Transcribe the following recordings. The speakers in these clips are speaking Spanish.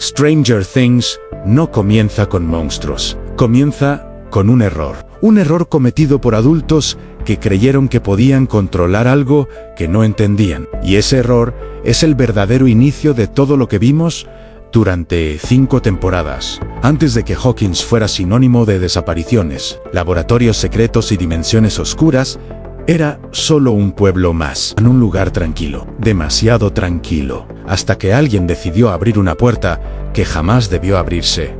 Stranger Things no comienza con monstruos, comienza con un error cometido por adultos que creyeron que podían controlar algo que no entendían, y ese error es el verdadero inicio de todo lo que vimos durante 5 temporadas, antes de que Hawkins fuera sinónimo de desapariciones, laboratorios secretos y dimensiones oscuras. Era solo un pueblo más, en un lugar tranquilo, demasiado tranquilo, hasta que alguien decidió abrir una puerta que jamás debió abrirse.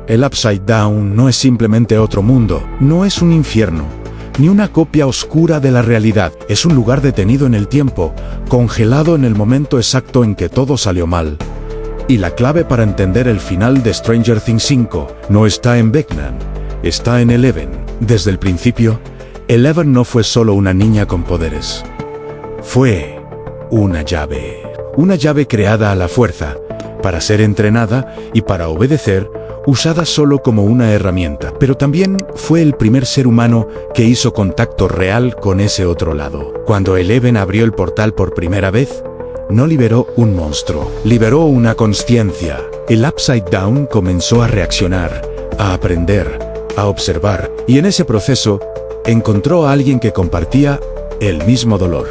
El Upside Down no es simplemente otro mundo, no es un infierno, ni una copia oscura de la realidad. Es un lugar detenido en el tiempo, congelado en el momento exacto en que todo salió mal. Y la clave para entender el final de Stranger Things 5 no está en Vecna, está en Eleven. Desde el principio, Eleven no fue solo una niña con poderes. Fue una llave creada a la fuerza, para ser entrenada y para obedecer, usada solo como una herramienta. Pero también fue el primer ser humano que hizo contacto real con ese otro lado. Cuando Eleven abrió el portal por primera vez, no liberó un monstruo, liberó una consciencia. El Upside Down comenzó a reaccionar, a aprender, a observar, y en ese proceso, encontró a alguien que compartía el mismo dolor.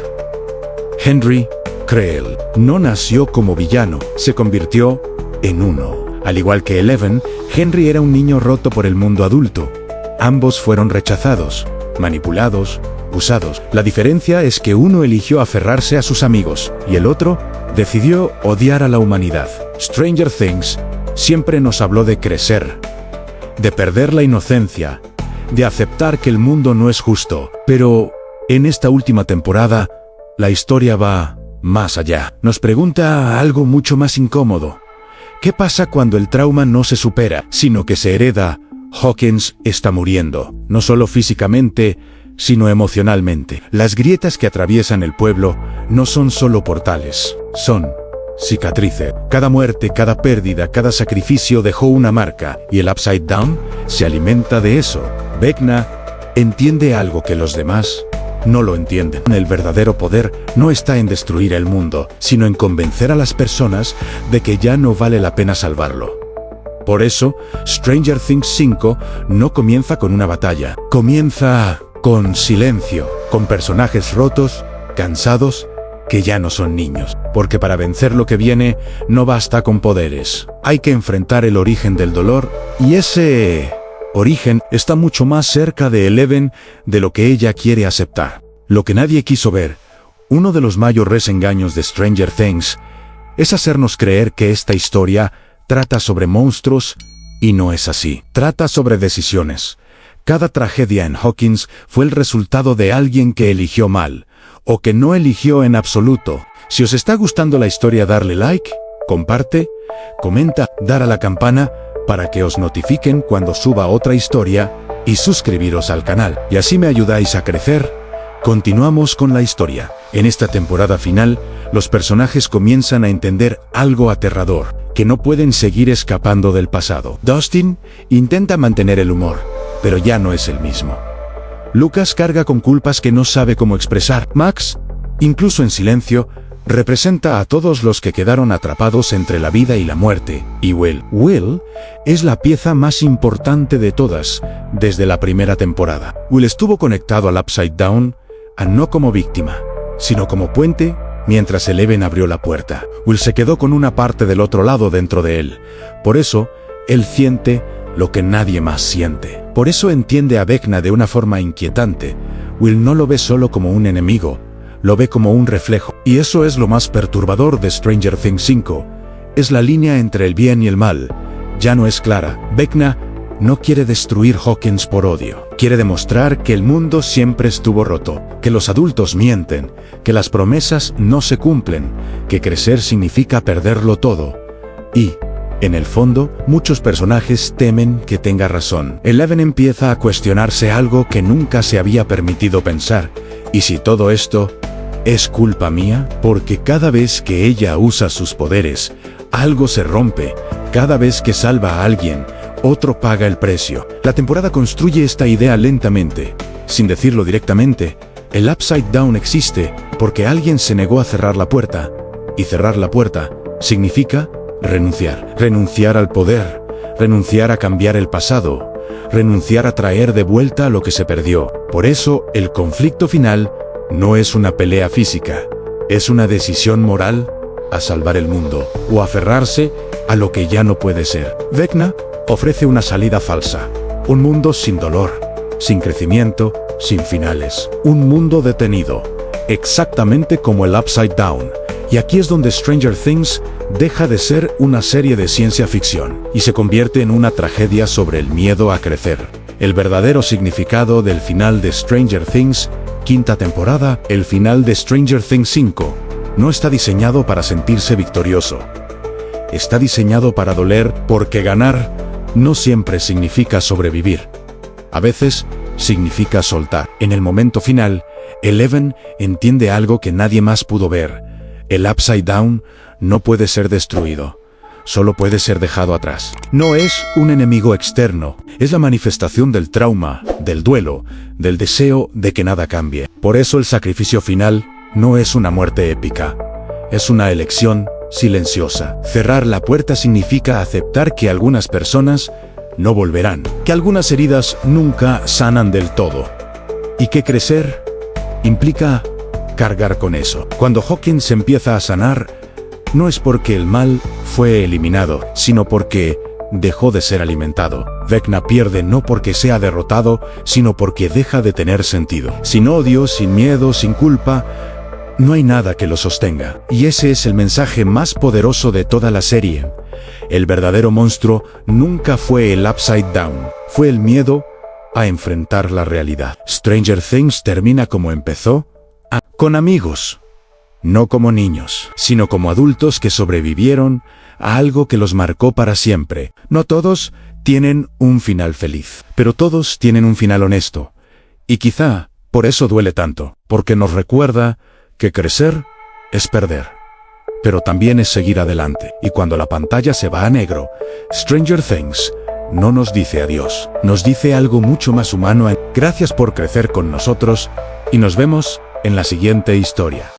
Henry Creel no nació como villano, se convirtió en uno. Al igual que Eleven, Henry era un niño roto por el mundo adulto. Ambos fueron rechazados, manipulados, usados. La diferencia es que uno eligió aferrarse a sus amigos y el otro decidió odiar a la humanidad. Stranger Things siempre nos habló de crecer, de perder la inocencia, de aceptar que el mundo no es justo. Pero en esta última temporada, la historia va más allá. Nos pregunta algo mucho más incómodo. ¿Qué pasa cuando el trauma no se supera, sino que se hereda? Hawkins está muriendo, no solo físicamente, sino emocionalmente. Las grietas que atraviesan el pueblo no son solo portales, son cicatrices. Cada muerte, cada pérdida, cada sacrificio dejó una marca, y el Upside Down se alimenta de eso. Vecna entiende algo que los demás no lo entienden. El verdadero poder no está en destruir el mundo, sino en convencer a las personas de que ya no vale la pena salvarlo. Por eso, Stranger Things 5 no comienza con una batalla, comienza con silencio, con personajes rotos, cansados, que ya no son niños. Porque para vencer lo que viene, no basta con poderes. Hay que enfrentar el origen del dolor, y ese origen está mucho más cerca de Eleven de lo que ella quiere aceptar. Lo que nadie quiso ver, uno de los mayores engaños de Stranger Things, es hacernos creer que esta historia trata sobre monstruos, y no es así. Trata sobre decisiones. Cada tragedia en Hawkins fue el resultado de alguien que eligió mal, o que no eligió en absoluto. Si os está gustando la historia, darle like, comparte, comenta, dar a la campana para que os notifiquen cuando suba otra historia, y suscribiros al canal. Y así me ayudáis a crecer. Continuamos con la historia. En esta temporada final, los personajes comienzan a entender algo aterrador, que no pueden seguir escapando del pasado. Dustin intenta mantener el humor, pero ya no es el mismo. Lucas carga con culpas que no sabe cómo expresar. Max, incluso en silencio, representa a todos los que quedaron atrapados entre la vida y la muerte. Y Will es la pieza más importante de todas, desde la primera temporada. Will estuvo conectado al Upside Down, no como víctima, sino como puente, mientras Eleven abrió la puerta. Will se quedó con una parte del otro lado dentro de él. Por eso, él siente lo que nadie más siente. Por eso entiende a Vecna de una forma inquietante. Will no lo ve solo como un enemigo, lo ve como un reflejo. Y eso es lo más perturbador de Stranger Things 5. Es la línea entre el bien y el mal. Ya no es clara. Vecna no quiere destruir Hawkins por odio. Quiere demostrar que el mundo siempre estuvo roto, que los adultos mienten, que las promesas no se cumplen, que crecer significa perderlo todo. Y, en el fondo, muchos personajes temen que tenga razón. Eleven empieza a cuestionarse algo que nunca se había permitido pensar. ¿Y si todo esto es culpa mía? Porque cada vez que ella usa sus poderes, algo se rompe. Cada vez que salva a alguien, otro paga el precio. La temporada construye esta idea lentamente, sin decirlo directamente. El Upside Down existe porque alguien se negó a cerrar la puerta, y cerrar la puerta significa renunciar. Renunciar al poder, renunciar a cambiar el pasado, renunciar a traer de vuelta lo que se perdió. Por eso, el conflicto final no es una pelea física, es una decisión moral a salvar el mundo, o aferrarse a lo que ya no puede ser. Vecna ofrece una salida falsa, un mundo sin dolor, sin crecimiento, sin finales. Un mundo detenido, exactamente como el Upside Down. Y aquí es donde Stranger Things deja de ser una serie de ciencia ficción y se convierte en una tragedia sobre el miedo a crecer. El verdadero significado del final de Stranger Things, quinta temporada, el final de Stranger Things 5, no está diseñado para sentirse victorioso. Está diseñado para doler, porque ganar no siempre significa sobrevivir. A veces significa soltar. En el momento final, Eleven entiende algo que nadie más pudo ver. El Upside Down no puede ser destruido, solo puede ser dejado atrás. No es un enemigo externo, es la manifestación del trauma, del duelo, del deseo de que nada cambie. Por eso el sacrificio final no es una muerte épica, es una elección silenciosa. Cerrar la puerta significa aceptar que algunas personas no volverán, que algunas heridas nunca sanan del todo, y que crecer implica cargar con eso. Cuando Hawkins empieza a sanar, no es porque el mal fue eliminado, sino porque dejó de ser alimentado. Vecna pierde no porque sea derrotado, sino porque deja de tener sentido. Sin odio, sin miedo, sin culpa, no hay nada que lo sostenga. Y ese es el mensaje más poderoso de toda la serie. El verdadero monstruo nunca fue el Upside Down, fue el miedo a enfrentar la realidad. Stranger Things termina como empezó, con amigos, no como niños, sino como adultos que sobrevivieron a algo que los marcó para siempre. No todos tienen un final feliz, pero todos tienen un final honesto. Y quizá por eso duele tanto, porque nos recuerda que crecer es perder, pero también es seguir adelante. Y cuando la pantalla se va a negro, Stranger Things no nos dice adiós, nos dice algo mucho más humano. Gracias por crecer con nosotros y nos vemos en la siguiente historia.